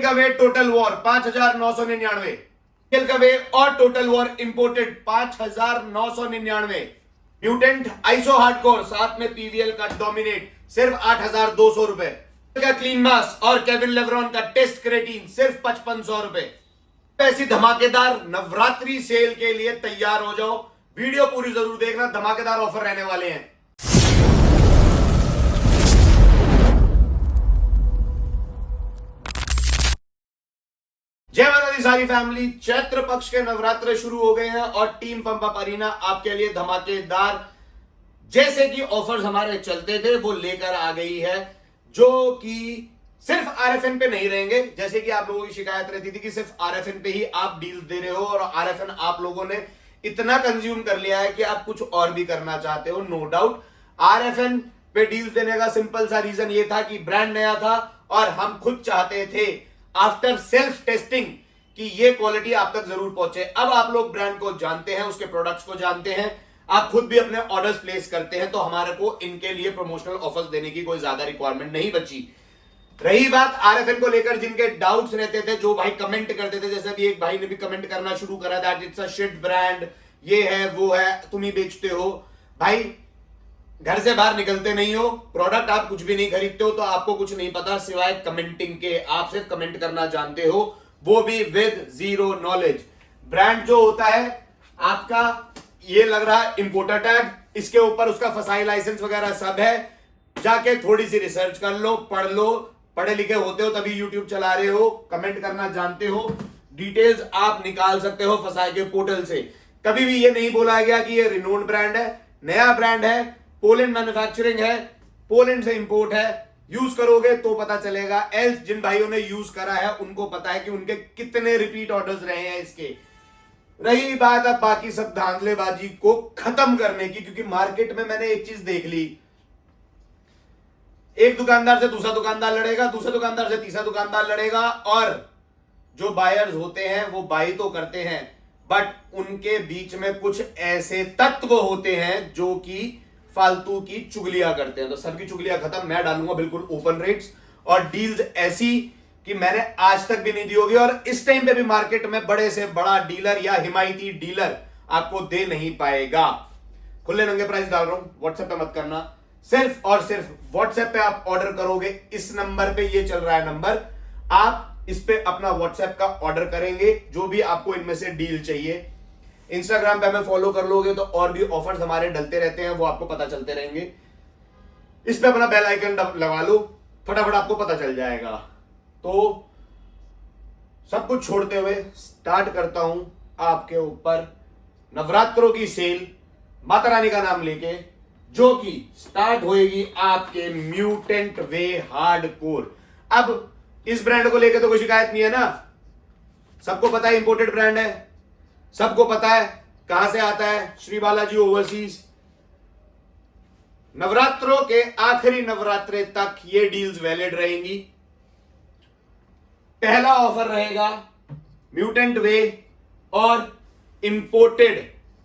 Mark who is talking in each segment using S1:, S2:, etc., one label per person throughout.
S1: का वे total war 5,999, का वे और total war imported 5,999, mutant iso hardcore साथ में पीवीएल का डोमिनेट सिर्फ 8,200 रुपए का, क्लीन मास और केविन लेब्रॉन का टेस्ट क्रेटीन सिर्फ 5,500 रुपए। ऐसी धमाकेदार नवरात्रि सेल के लिए तैयार हो जाओ, वीडियो पूरी जरूर देखना, धमाकेदार ऑफर रहने वाले हैं। जय माता दी सारी फैमिली, चैत्र पक्ष के नवरात्र शुरू हो गए हैं और टीम पंप अप अरीना आपके लिए धमाकेदार जैसे कि ऑफर्स हमारे चलते थे वो लेकर आ गई है, जो कि सिर्फ आरएफएन पे नहीं रहेंगे। जैसे कि आप लोगों की शिकायत रहती थी कि सिर्फ आरएफएन पे ही आप डील दे रहे हो और आरएफएन आप लोगों ने इतना कंज्यूम कर लिया है कि आप कुछ और भी करना चाहते हो। नो डाउट आरएफएन पे डील्स देने का सिंपल सा रीजन ये था कि ब्रांड नया था और हम खुद चाहते थे आफ्टर सेल्फ टेस्टिंग कि ये क्वालिटी आप तक जरूर पहुंचे। अब आप लोग ब्रांड को जानते हैं, उसके प्रोडक्ट्स को जानते हैं, आप खुद भी अपने ऑर्डर्स प्लेस करते हैं, तो हमारे को इनके लिए प्रमोशनल ऑफर्स देने की कोई ज्यादा रिक्वायरमेंट नहीं बची। रही बात आरएफएन को लेकर जिनके डाउट्स रहते थे, जो भाई कमेंट करते थे, जैसे भी एक भाई ने भी कमेंट करना शुरू करा that it's a shit brand, ये है वो है, तुम ही बेचते हो। भाई घर से बाहर निकलते नहीं हो, प्रोडक्ट आप कुछ भी नहीं खरीदते हो, तो आपको कुछ नहीं पता सिवाय कमेंटिंग के। आप सिर्फ कमेंट करना जानते हो, वो भी विद जीरो नॉलेज। ब्रांड जो होता है आपका, ये लग रहा है इंपोर्टर टैग, इसके ऊपर उसका फसाई लाइसेंस वगैरह सब है। जाके थोड़ी सी रिसर्च कर लो, पढ़ लो, पढ़े लिखे होते हो तभी यूट्यूब चला रहे हो, कमेंट करना जानते हो, डिटेल्स आप निकाल सकते हो फसाई के पोर्टल से। कभी भी ये नहीं बोला गया कि ये रिनोन्ड ब्रांड है, नया ब्रांड है, पोलैंड मैन्युफैक्चरिंग है, पोलैंड से इंपोर्ट है, यूज करोगे तो पता चलेगा। एल्स जिन भाइयों ने यूज करा है उनको पता है कि उनके कितने रिपीट ऑर्डर्स रहे हैं इसके। रही बात अब बाकी सब धांधलेबाजी को खत्म करने की, क्योंकि मार्केट में मैंने एक चीज देख ली, एक दुकानदार से दूसरा दुकानदार लड़ेगा, दूसरे दुकानदार से तीसरा दुकानदार लड़ेगा, और जो बायर्स होते हैं वो बाई तो करते हैं, बट उनके बीच में कुछ ऐसे तत्व होते हैं जो कि फालतू की चुगलियां करते हैं। तो सबकी चुगलियां खत्म, मैं डालूंगा बिल्कुल ओपन रेट्स और डील्स ऐसी कि मैंने आज तक भी नहीं दी होगी, और इस टाइम पे भी मार्केट में बड़े से बड़ा डीलर या हिमायती डीलर आपको दे नहीं पाएगा। खुले नंगे प्राइस डाल रहा हूं, व्हाट्सएप पे मत करना, सिर्फ और सिर्फ व्हाट्सएप पे आप ऑर्डर करोगे। इस नंबर पे, ये चल रहा है नंबर, आप इस पे अपना व्हाट्सएप का ऑर्डर करेंगे जो भी आपको इनमें से डील चाहिए। इंस्टाग्राम पे हमें फॉलो कर लोगे तो और भी ऑफर्स हमारे डलते रहते हैं, वो आपको पता चलते रहेंगे। इस पे अपना बेल आइकन लगा लो, फटाफट आपको पता चल जाएगा। तो सब कुछ छोड़ते हुए स्टार्ट करता हूं आपके ऊपर नवरात्रों की सेल, माता रानी का नाम लेके, जो कि स्टार्ट होएगी आपके म्यूटेंट वे हार्डकोर। अब इस ब्रांड को लेके तो कोई शिकायत नहीं है ना, सबको पता है इंपोर्टेड ब्रांड है, सबको पता है कहां से आता है, श्री बालाजी ओवरसीज। नवरात्रों के आखिरी नवरात्रे तक ये डील्स वैलिड रहेंगी। पहला ऑफर रहेगा म्यूटेंट वे और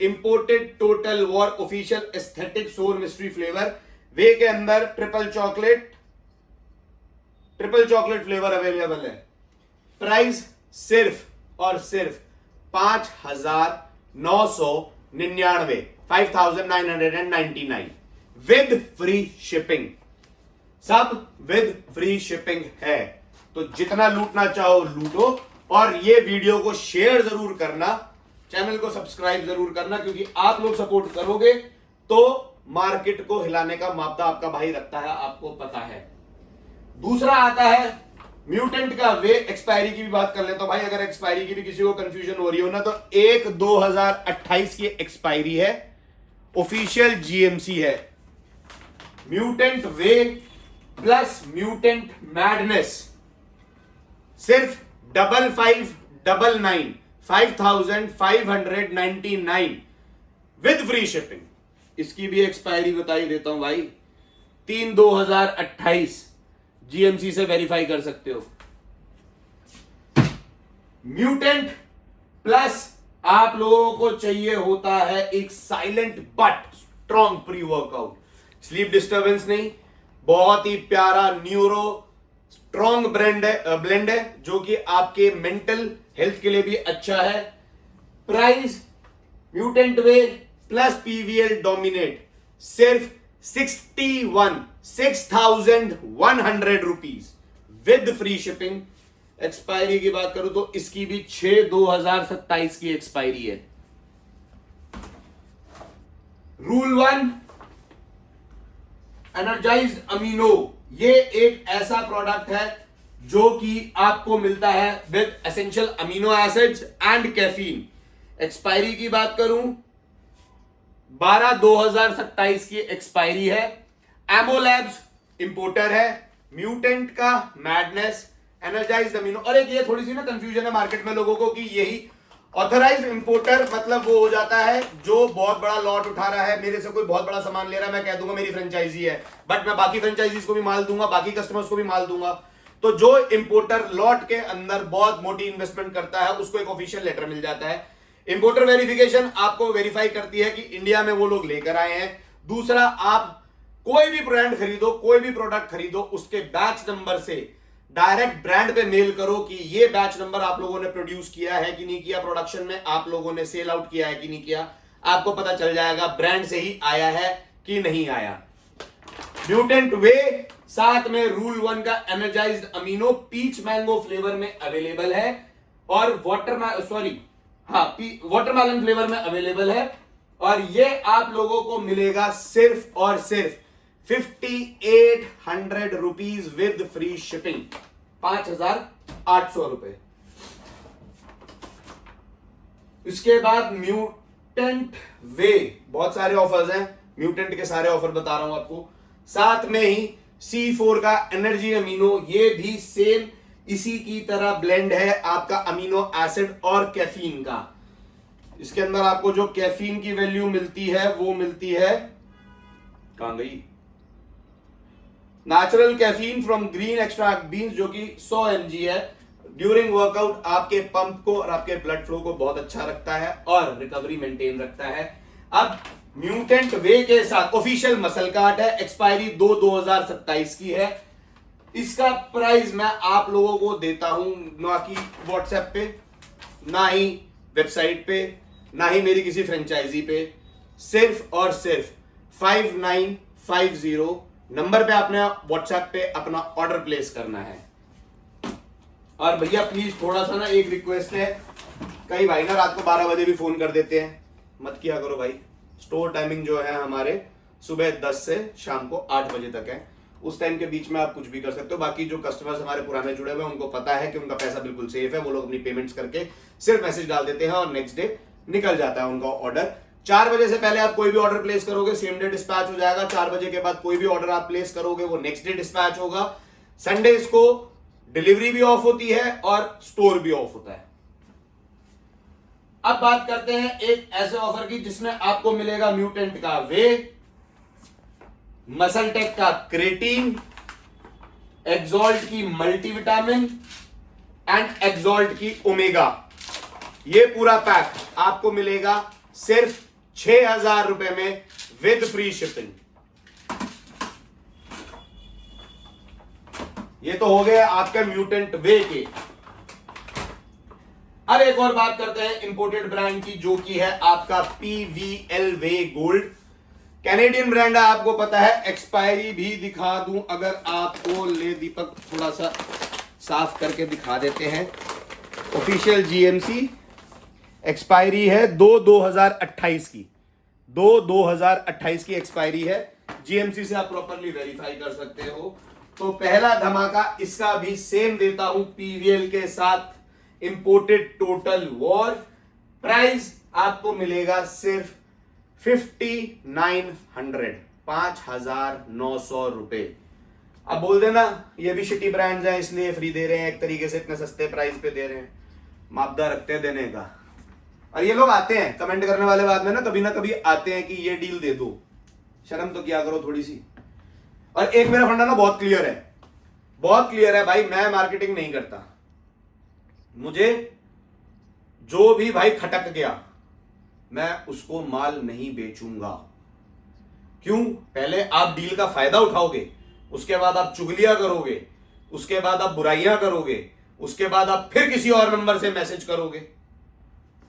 S1: imported total war official aesthetic सोर मिस्ट्री फ्लेवर। वे के अंदर ट्रिपल चॉकलेट फ्लेवर अवेलेबल है। प्राइस सिर्फ और सिर्फ 5,999, 5,999 विद फ्री शिपिंग, सब विद फ्री शिपिंग है। तो जितना लूटना चाहो लूटो, और ये वीडियो को शेयर जरूर करना, चैनल को सब्सक्राइब जरूर करना, क्योंकि आप लोग सपोर्ट करोगे तो मार्केट को हिलाने का मापदा आपका भाई रखता है, आपको पता है। दूसरा आता है म्यूटेंट का वे। एक्सपायरी की भी बात कर ले तो भाई, अगर एक्सपायरी की भी किसी को कंफ्यूजन हो रही हो ना, तो 1/2028 की एक्सपायरी है, ऑफिशियल जीएमसी है। Mutant way plus mutant madness सिर्फ 5599, 5,599 विद फ्री शिपिंग। इसकी भी एक्सपायरी बता ही देता हूं भाई, 3/2028 जीएमसी से वेरीफाई कर सकते हो। म्यूटेंट प्लस आप लोगों को चाहिए होता है एक silent but strong pre workout, sleep disturbance नहीं, बहुत ही प्यारा न्यूरो स्ट्रॉन्ग ब्लेंड है जो कि आपके मेंटल हेल्थ के लिए भी अच्छा है। Price mutant way plus PVL dominate सिर्फ 6,100 rupees with free shipping. Expiry की बात करूं तो इसकी भी 6/2027 की एक्सपायरी है। रूल 1 एनर्जाइज्ड अमीनो, ये एक ऐसा प्रोडक्ट है जो कि आपको मिलता है with essential amino acids and caffeine. Expiry की बात करूं 12/2027 की एक्सपायरी है। एमोलैब्स इंपोर्टर है। म्यूटेंट का मैडनेस, एनर्जाइज्ड अमीनो। और एक ये थोड़ी सी ना कंफ्यूजन है मार्केट में लोगों को कि यही ऑथराइज्ड इंपोर्टर मतलब वो हो जाता है जो बहुत बड़ा लॉट उठा रहा है, मेरे से कोई बहुत बड़ा सामान ले रहा है, मैं कह दूंगा मेरी फ्रेंचाइजी है, बट मैं बाकी फ्रेंचाइजीज को भी माल दूंगा, बाकी कस्टमर्स को भी माल दूंगा। तो जो इंपोर्टर लॉट के अंदर बहुत मोटी इन्वेस्टमेंट करता है उसको एक ऑफिशियल लेटर मिल जाता है। इंपोर्टर वेरिफिकेशन आपको वेरीफाई करती है कि इंडिया में वो लोग लेकर आए हैं। दूसरा, आप कोई भी ब्रांड खरीदो, कोई भी प्रोडक्ट खरीदो, उसके बैच नंबर से डायरेक्ट ब्रांड पे मेल करो कि ये बैच नंबर आप लोगों ने प्रोड्यूस किया है कि नहीं किया, प्रोडक्शन में आप लोगों ने सेल आउट किया है कि नहीं किया, आपको पता चल जाएगा ब्रांड से ही आया है कि नहीं आया। म्यूटेंट वे साथ में रूल 1 का energized amino peach mango flavour में अवेलेबल है और वाटरमेलन फ्लेवर में अवेलेबल है। और ये आप लोगों को मिलेगा सिर्फ और सिर्फ 5,800 रुपीज विद फ्री शिपिंग, 5,800 रुपए। इसके बाद म्यूटेंट वे, बहुत सारे ऑफर्स हैं, म्यूटेंट के सारे ऑफर बता रहा हूं आपको। साथ में ही C4 का एनर्जी अमीनो, ये भी सेम इसी की तरह ब्लेंड है आपका अमीनो एसिड और कैफीन का। इसके अंदर आपको जो कैफीन की वैल्यू मिलती है वो मिलती है, कहां गई, natural caffeine from green extract beans, जो कि 100 mg है। ड्यूरिंग वर्कआउट आपके पंप को और आपके ब्लड फ्लो को बहुत अच्छा रखता है और रिकवरी मेंटेन रखता है। अब म्यूटेंट वे के साथ ऑफिशियल मसल कार्ड है, एक्सपायरी 2/2027 की है। इसका प्राइस मैं आप लोगों को देता हूं ना कि व्हाट्सएप पे, ना ही वेबसाइट पे, ना ही मेरी किसी फ्रेंचाइजी पे, सिर्फ और सिर्फ 5950 नंबर पे आपने व्हाट्सएप पे अपना ऑर्डर प्लेस करना है। और भैया प्लीज थोड़ा सा ना एक रिक्वेस्ट है, कई भाई ना रात को 12 बजे भी फोन कर देते हैं, मत किया करो भाई। स्टोर टाइमिंग जो है हमारे सुबह 10 से शाम को 8 बजे तक है, उस टाइम के बीच में आप कुछ भी कर सकते हो। बाकी जो कस्टमर्स हमारे पुराने जुड़े हुए हैं उनको पता है कि उनका पैसा बिल्कुल सेफ है, वो लोग अपनी पेमेंट्स करके सिर्फ मैसेज डाल देते हैं और नेक्स्ट डे निकल जाता है उनका ऑर्डर। 4 बजे से पहले आप कोई भी ऑर्डर प्लेस करोगे सेम डे डिस्पैच हो जाएगा। 4 बजे के बाद कोई भी ऑर्डर आप प्लेस करोगे वो नेक्स्ट डे डिस्पैच होगा। संडेज को डिलीवरी भी ऑफ होती है और स्टोर भी ऑफ होता है। अब बात करते हैं एक ऐसे ऑफर की जिसमें आपको मिलेगा म्यूटेंट का वे, मसल टेक का क्रेटीन, एक्सॉल्ट की मल्टीविटामिन एंड एक्सॉल्ट की ओमेगा। ये पूरा पैक आपको मिलेगा सिर्फ 6,000 रुपए में विद फ्री शिपिंग। ये तो हो गया आपका म्यूटेंट वे के। अब एक और बात करते हैं इंपोर्टेड ब्रांड की, जो कि है आपका PVL वे गोल्ड। कैनेडियन ब्रांड है, आपको पता है। एक्सपायरी भी दिखा दूं अगर आपको, ले दीपक थोड़ा सा साफ करके दिखा देते हैं। ऑफिशियल GMC एक्सपायरी है 2/2028 की, 2/2028 की एक्सपायरी है। GMC से आप प्रॉपरली वेरीफाई कर सकते हो। तो पहला धमाका इसका भी सेम देता हूं PVL के साथ, इंपोर्टेड टोटल वॉर। प्राइस आपको मिलेगा सिर्फ 5,900, 5,900 रुपए। अब बोल देना ये भी शिटी ब्रांड्स हैं इसलिए फ्री दे रहे हैं, एक तरीके से इतने सस्ते प्राइस पे दे रहे हैं, मापदा रखते हैं देने का। और ये लोग आते हैं कमेंट करने वाले बाद में ना कभी आते हैं कि ये डील दे दो, शर्म तो किया करो थोड़ी सी। और एक मेरा फंडा ना बहुत क्लियर है, बहुत क्लियर है भाई, मैं मार्केटिंग नहीं करता। मुझे जो भी भाई खटक गया मैं उसको माल नहीं बेचूंगा। क्यों? पहले आप डील का फायदा उठाओगे, उसके बाद आप चुगलियां करोगे, उसके बाद आप बुराइयां करोगे, उसके बाद आप फिर किसी और नंबर से मैसेज करोगे।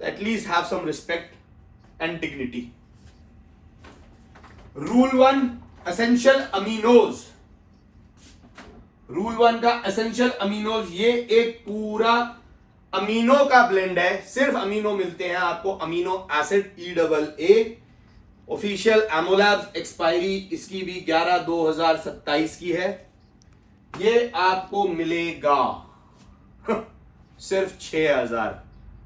S1: At least have some respect and dignity. Rule 1 essential aminos. Rule 1 का एसेंशियल अमीनोज, ये एक पूरा अमीनो का ब्लेंड है, सिर्फ अमीनो मिलते हैं आपको, amino acid EAA। Official Amolabs expiry इसकी भी 11/2027 की है। ये आपको मिलेगा सिर्फ 6000,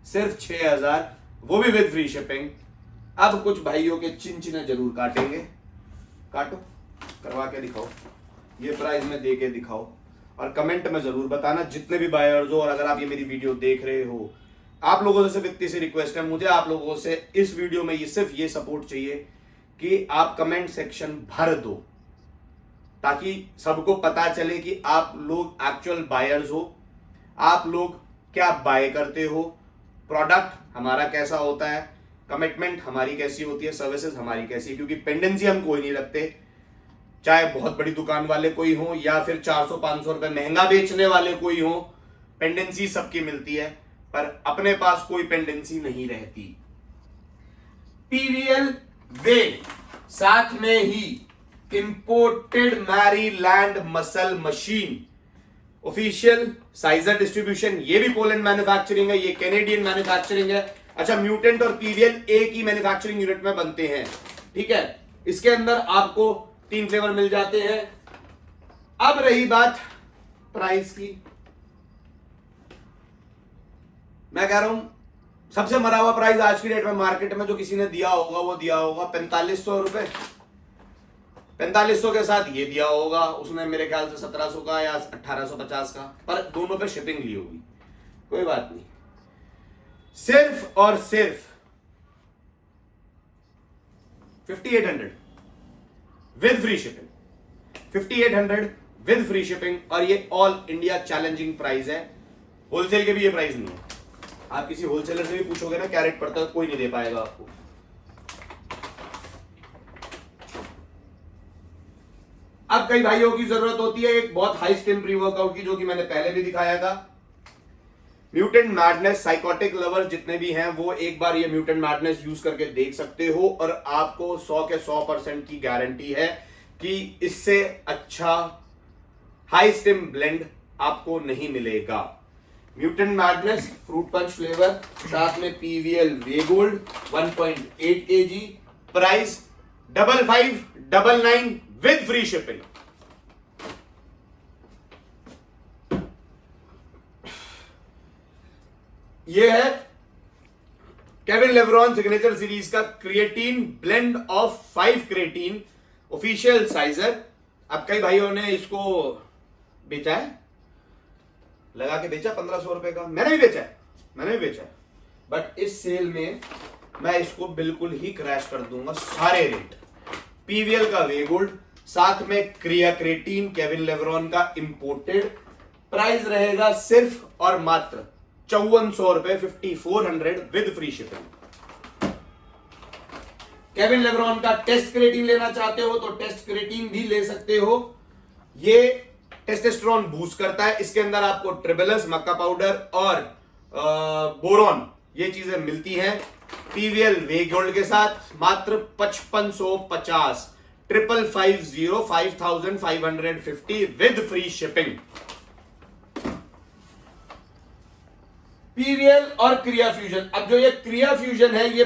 S1: सिर्फ 6000, वो भी विद फ्री शिपिंग। अब कुछ भाइयों के चिन्ह जरूर काटेंगे, काटो, करवा के दिखाओ, ये प्राइस में दे के दिखाओ, और कमेंट में जरूर बताना जितने भी बायर्स हो। और अगर आप ये मेरी वीडियो देख रहे हो, आप लोगों से सिर्फ इतनी सी रिक्वेस्ट है, मुझे आप लोगों से इस वीडियो में सिर्फ ये सपोर्ट चाहिए कि आप कमेंट सेक्शन भर दो, ताकि सबको पता चले कि आप लोग एक्चुअल बायर्स हो, आप लोग क्या बाय करते हो, प्रोडक्ट हमारा कैसा होता है, कमिटमेंट हमारी कैसी होती है, सर्विसेज हमारी कैसी है। क्योंकि पेंडेंसी हम कोई नहीं रखते, चाहे बहुत बड़ी दुकान वाले कोई हो या फिर 400-500 रुपए महंगा बेचने वाले कोई हो, पेंडेंसी सबकी मिलती है, पर अपने पास कोई पेंडेंसी नहीं रहती। पीवीएल वे, साथ में ही imported Maryland muscle machine, official sizer distribution, ये भी पोलैंड मैन्युफैक्चरिंग है, ये कैनेडियन मैन्युफैक्चरिंग है। अच्छा, म्यूटेंट और पीवीएल एक ही मैन्युफैक्चरिंग यूनिट में बनते हैं, ठीक है। इसके अंदर आपको 3 फ्लेवर मिल जाते हैं। अब रही बात प्राइस की, मैं कह रहा हूं सबसे मरा हुआ प्राइस आज की डेट में मार्केट में जो किसी ने दिया होगा वो दिया होगा 4500 रुपए। 4500 के साथ ये दिया होगा उसने, मेरे ख्याल से 1700 का या 1850 का, पर दोनों पे शिपिंग ली होगी, कोई बात नहीं। सिर्फ और सिर्फ 5800 with free shipping, 5800 with free shipping, और ये ऑल इंडिया चैलेंजिंग प्राइस है। होलसेल के भी ये प्राइस नहीं है। आप किसी होलसेलर से भी पूछोगे ना क्या रेट पड़ता है, कोई नहीं दे पाएगा आपको। अब कई भाइयों की जरूरत होती है एक बहुत हाई स्टेम प्री वर्कआउट की, जो कि मैंने पहले भी दिखाया था। म्यूटेंट मैडनेस, साइकोटिक लवर्स जितने भी हैं वो एक बार ये म्यूटेंट मैडनेस यूज करके देख सकते हो, और आपको 100 के 100% की गारंटी है कि इससे अच्छा हाई स्टेम ब्लेंड आपको नहीं मिलेगा। Mutant madness fruit punch flavour, साथ में PVL whey gold 1.8 kg, price 5599 with free shipping. ये है केविन लेब्रॉन सिग्नेचर सीरीज का creatine blend of 5 creatine, official sizer. अब कई भाइयों ने इसको बेचा है, लगा के बेचा 1500 रुपए का, मैंने भी बेचा है, बट इस सेल में मैं इसको बिल्कुल ही क्रैश कर दूंगा सारे रेट। पीवीएल का वे गोल्ड, साथ में क्रिया क्रिएटिन केविन लेब्रॉन का इंपोर्टेड, प्राइस रहेगा सिर्फ और मात्र 5400 रुपए, 5400 with free shipping. Kevin LeBron का टेस्ट क्रिएटिन लेना चाहते हो तो टेस्ट क्रिएटिन भी ले सकते हो, ये टेस्टोस्टेरोन बूस्ट करता है। इसके अंदर आपको ट्रिबेलस, मक्का पाउडर और बोरॉन ये चीजें मिलती हैं। पीवीएल वे गोल्ड के साथ मात्र 5550, 5550, 5550 विद फ्री शिपिंग। पीवीएल और क्रिया फ्यूजन, अब जो ये क्रिया फ्यूजन है ये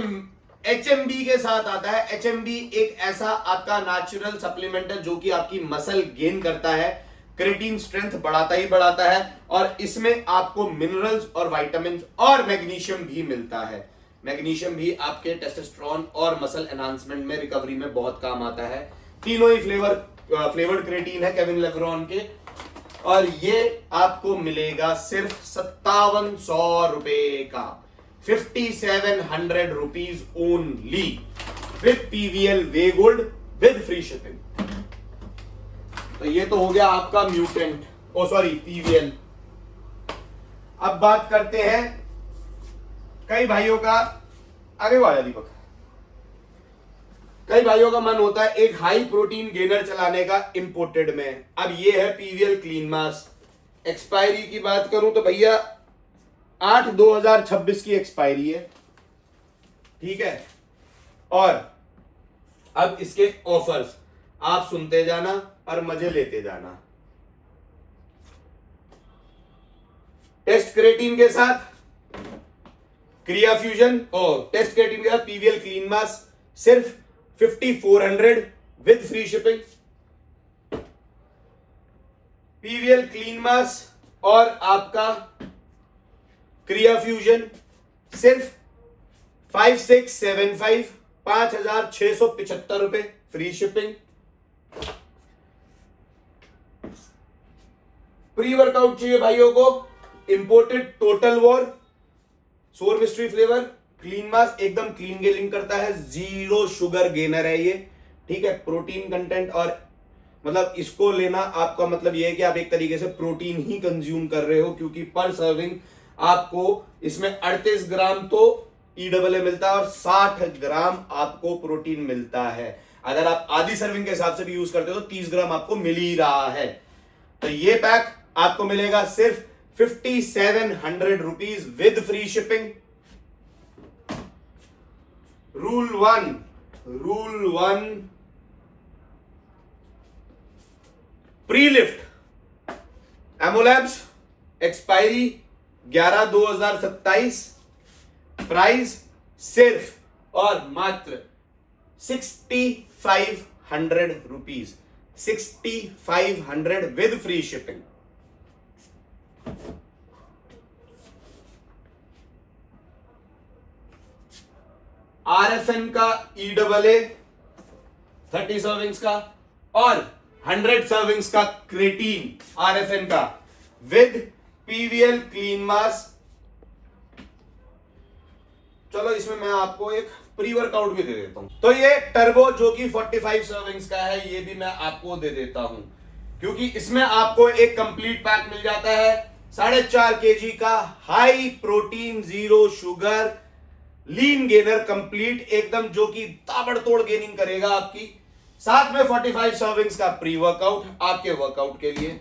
S1: एचएमबी के साथ आता है। एचएमबी एक ऐसा आपका नेचुरल सप्लीमेंट है जो कि आपकी मसल गेन करता है, क्रिएटिन स्ट्रेंथ बढ़ाता ही बढ़ाता है, और इसमें आपको मिनरल्स और विटामिन और मैग्नीशियम भी मिलता है। मैग्नीशियम भी आपके टेस्टोस्टेरोन और मसल एनहांसमेंट में, रिकवरी में बहुत काम आता है। तीनों ही फ्लेवर्ड क्रिएटिन है केविन लेब्रॉन के, और ये आपको मिलेगा सिर्फ 5700 रुपए का, 5700 rupees only with PVL whey gold with free shipping. तो ये तो हो गया आपका म्यूटेंट, पीवीएल। अब बात करते हैं कई भाइयों का, आगे वाला दीपक, कई भाइयों का मन होता है एक हाई प्रोटीन गेनर चलाने का इंपोर्टेड में। अब ये है पीवीएल क्लीन मास, एक्सपायरी की बात करूं तो भैया 8/2026 की एक्सपायरी है, ठीक है। और अब इसके ऑफर्स आप सुनते जाना और मजे लेते जाना। टेस्ट क्रेटीन के साथ क्रिया फ्यूजन और टेस्ट क्रेटीन के साथ पीवीएल क्लीन मास सिर्फ 5400 with free shipping. PVL clean mass और आपका क्रिया फ्यूजन सिर्फ 5675 5675 रुपए फ्री शिपिंग। प्री वर्कआउट चाहिए भाइयों को, इंपोर्टेड टोटल वॉर सोर मिस्ट्री फ्लेवर क्लीन मास, एकदम क्लीन गेलिंग करता है, 0 शुगर गेनर है ये, ठीक है। प्रोटीन कंटेंट और मतलब इसको लेना आपका मतलब ये है कि आप एक तरीके से प्रोटीन ही कंज्यूम कर रहे हो, क्योंकि पर सर्विंग आपको इसमें 38 ग्राम तो EAA मिलता है और 60 ग्राम आपको प्रोटीन मिलता है। अगर आप आधी सर्विंग के हिसाब से भी यूज करते हो तो 30 ग्राम आपको मिल ही रहा है। तो ये पैक आपको मिलेगा सिर्फ 5700 rupees with free shipping. Rule one pre lift Amolabs expiry 11/2027, price सिर्फ और मात्र 6500 rupees, 6500 with free shipping. RFN का EAA 30 सर्विंग्स का और 100 सर्विंग्स का क्रेटीन RFN का विद PVL क्लीन मास। चलो इसमें मैं आपको एक प्री वर्कआउट भी दे देता हूं। तो ये टर्बो जो कि 45 सर्विंग्स का है, ये भी मैं आपको दे देता हूं, क्योंकि इसमें आपको एक कंप्लीट पैक मिल जाता है 4.5 kg का हाई प्रोटीन 0 शुगर लीन गेनर कंप्लीट एकदम, जो कि ताबड़तोड़ गेनिंग करेगा आपकी। साथ में 45 सर्विंग्स का प्री वर्कआउट आपके वर्कआउट के लिए,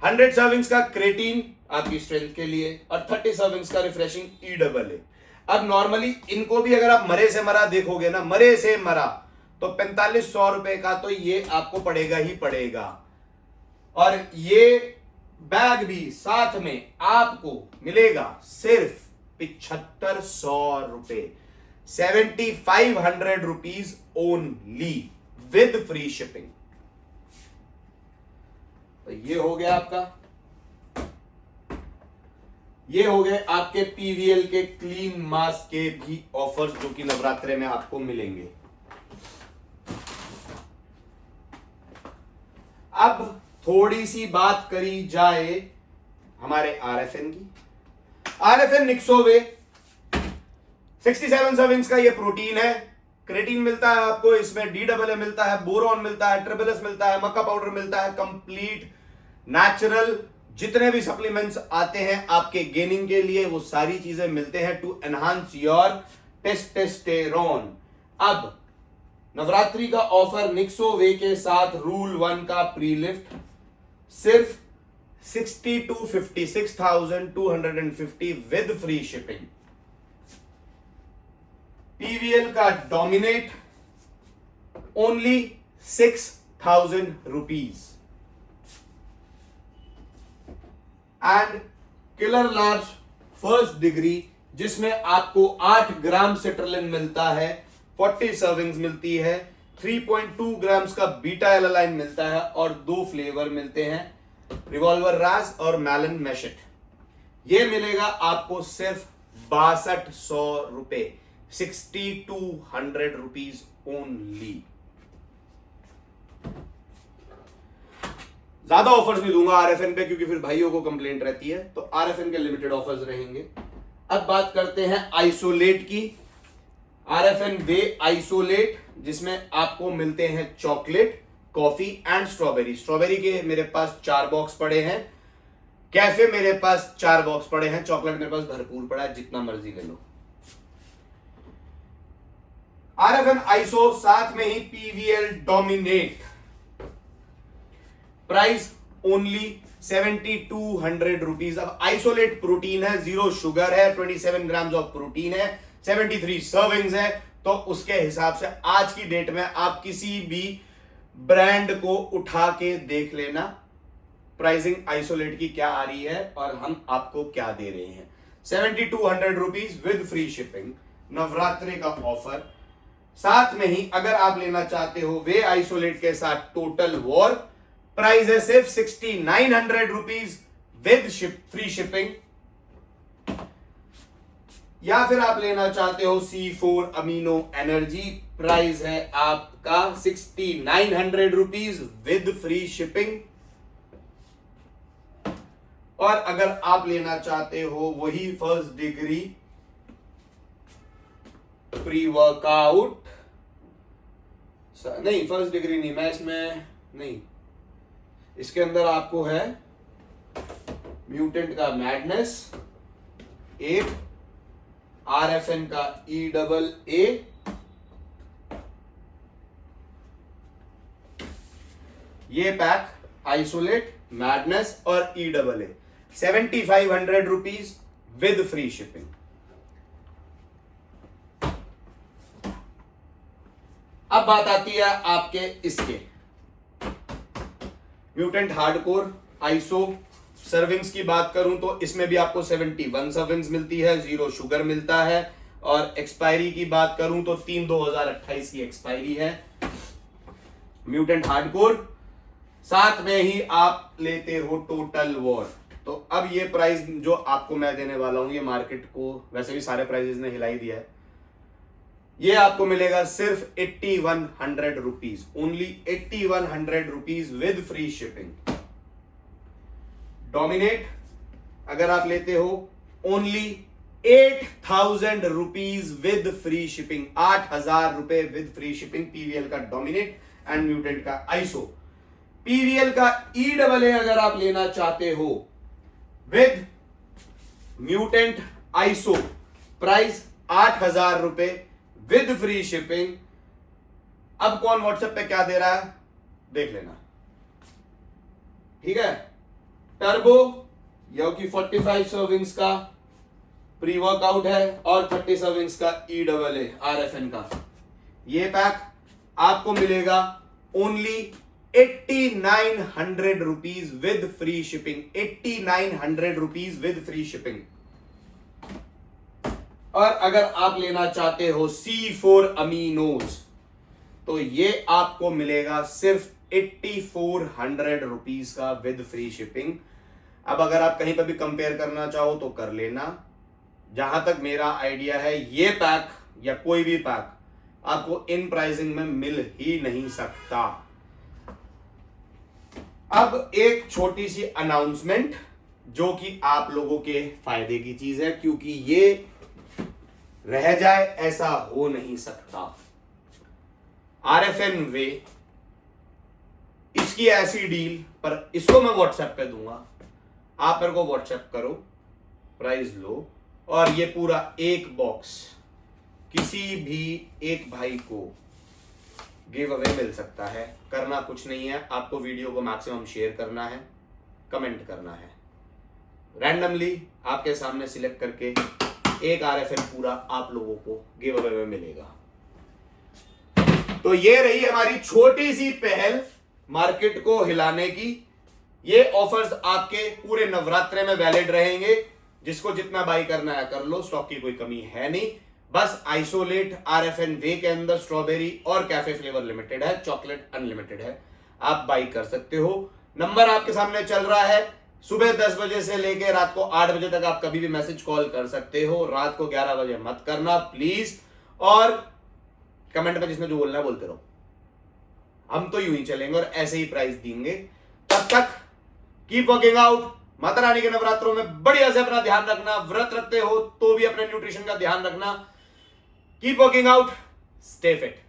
S1: 100 सर्विंग्स का क्रेटीन आपकी स्ट्रेंथ के लिए और 30 सर्विंग्स का रिफ्रेशिंग EAA। अब नॉर्मली इनको भी अगर आप मरे से मरा देखोगे ना, मरे से मरा, तो 4500 रुपए का तो ये आपको पड़ेगा ही पड़ेगा। और ये बैग भी साथ में आपको मिलेगा सिर्फ 7500 रुपए, 7500 rupees only with free shipping. तो ये हो गया आपका, ये हो गए आपके पीवीएल के क्लीन मास के भी ऑफर्स जो कि नवरात्रे में आपको मिलेंगे। अब थोड़ी सी बात करी जाए हमारे RFN की। RFN निक्सोवे 67 सर्विंग्स का ये प्रोटीन है, क्रेटीन मिलता है आपको, इसमें DAA मिलता है, बोरॉन मिलता है, SSS मिलता है, मक्का पाउडर मिलता है, कंप्लीट नेचुरल जितने भी सप्लीमेंट्स आते हैं आपके गेनिंग के लिए वो सारी चीजें मिलते हैं टू एनहांस योर टेस्टोस्टेरोन। अब नवरात्रि का ऑफर निक्सोवे के साथ रूल 1 का प्री लिफ्ट सिर्फ 56,250 विद फ्री शिपिंग। पीवीएल का dominate only 6,000 rupees and killer labs first degree जिसमें आपको 8 ग्राम सिट्रलिन मिलता है, 40 सर्विंग्स मिलती है, 3.2 ग्राम्स का बीटा एलालाइन मिलता है और 2 फ्लेवर मिलते हैं, रिवॉल्वर रास और मैलन मैशेट। ये मिलेगा आपको सिर्फ 6200 रुपए, 6200 रुपीज ओनली। ज्यादा ऑफर्स नहीं दूंगा RFN पे क्योंकि फिर भाइयों को कंप्लेंट रहती है, तो RFN के लिमिटेड ऑफर्स रहेंगे। अब बात करते हैं आइसोलेट की। RFN वे आइसोलेट जिसमें आपको मिलते हैं chocolate, coffee and strawberry. Strawberry के मेरे पास 4 बॉक्स पड़े हैं, कैफे मेरे पास 4 बॉक्स पड़े हैं, चॉकलेट मेरे पास भरपूर पड़ा है, जितना मर्जी ले लो। RFN आइसो साथ में ही PVL dominate, price only 7200 rupees. अब आइसोलेट प्रोटीन है, 0 शुगर है, 27 ग्राम ऑफ प्रोटीन है, 73 सर्विंग्स है, तो उसके हिसाब से आज की डेट में आप किसी भी ब्रांड को उठा के देख लेना प्राइसिंग आइसोलेट की क्या आ रही है और हम आपको क्या दे रहे हैं। 7200 rupees with free shipping, Navratri का ऑफर। साथ में ही अगर आप लेना चाहते हो वे आइसोलेट के साथ टोटल वॉर, प्राइस है सिर्फ 6900 रुपीज विद फ्री शिपिंग। या फिर आप लेना चाहते हो C4 अमीनो एनर्जी, प्राइस है आपका 6900 रुपीज विद फ्री शिपिंग। और अगर आप लेना चाहते हो वही फर्स्ट डिग्री प्री वर्कआउट, नहीं फर्स्ट डिग्री नहीं, मैं इसमें नहीं, इसके अंदर आपको है म्यूटेंट का मैडनेस, एक RFN का EAA, ये पैक आइसोलेट, मैडनेस और EAA 7500 rupees with free shipping. अब बात आती है आपके इसके म्यूटेंट हार्डकोर आइसो सर्विंग्स की बात करूं तो इसमें भी आपको 71 सर्विंग्स मिलती है, 0 शुगर मिलता है। और एक्सपायरी की बात करूं तो 3/2028 की एक्सपायरी है म्यूटेंट हार्डकोर। साथ में ही आप लेते हो टोटल वॉर, तो अब ये प्राइस जो आपको मैं देने वाला हूं, ये मार्केट को वैसे भी सारे प्राइजेस ने हिलाई दिया है, ये आपको मिलेगा सिर्फ 8100 rupees, only 8100 rupees with free shipping. Dominate अगर आप लेते हो only 8000 rupees with free shipping, 8000 रुपए विद फ्री शिपिंग। पीवीएल का डोमिनेट एंड म्यूटेंट का आइसो। पीवीएल का EAA अगर आप लेना चाहते हो विद म्यूटेंट आइसो, प्राइस 8000 रुपए विद फ्री शिपिंग। अब कौन व्हाट्सएप पे क्या दे रहा है देख लेना, ठीक है। टर्बो यो की 45 सर्विंग्स का प्री वर्कआउट है और 30 सर्विंग्स का EAA RFN का, ये पैक आपको मिलेगा only 8900 rupees with free shipping, 8900 rupees with free shipping. और अगर आप लेना चाहते हो C4 अमीनोज तो ये आपको मिलेगा सिर्फ 8400 रुपीज का विद फ्री शिपिंग। अब अगर आप कहीं पर भी कंपेयर करना चाहो तो कर लेना, जहां तक मेरा आइडिया है ये पैक या कोई भी पैक आपको इन प्राइसिंग में मिल ही नहीं सकता। अब एक छोटी सी अनाउंसमेंट जो कि आप लोगों के फायदे की चीज है, क्योंकि ये रह जाए ऐसा हो नहीं सकता। RFN वे इसकी ऐसी डील पर, इसको मैं व्हाट्सएप पे दूंगा, आप मेरे को व्हाट्सएप करो, प्राइस लो और ये पूरा एक बॉक्स किसी भी एक भाई को गिव अवे मिल सकता है। करना कुछ नहीं है, आपको वीडियो को मैक्सिमम शेयर करना है, कमेंट करना है, रैंडमली आपके सामने सिलेक्ट करके एक RFN पूरा आप लोगों को गिव अवे में मिलेगा। तो ये रही हमारी छोटी सी पहल मार्केट को हिलाने की। ये ऑफर्स आपके पूरे नवरात्रे में वैलिड रहेंगे, जिसको जितना बाई करना है कर लो, स्टॉक की कोई कमी है नहीं। बस आइसोलेट RFN वे के अंदर स्ट्रॉबेरी और कैफे फ्लेवर लिमिटेड है, चॉकलेट अनलिमिटेड है, आप बाई कर सकते हो। नंबर आपके सामने चल रहा है, सुबह 10 बजे से लेके रात को 8 बजे तक आप कभी भी मैसेज कॉल कर सकते हो। रात को 11 बजे मत करना प्लीज, और कमेंट में जिसने जो बोलना है बोलते रहो, हम तो यूं ही चलेंगे और ऐसे ही प्राइस देंगे। तब तक keep working out. Mata Rani के नवरात्रों में बढ़िया से अपना ध्यान रखना, व्रत रखते हो तो भी अपने न्यूट्रिशन का ध्यान रखना। Keep working out, stay fit.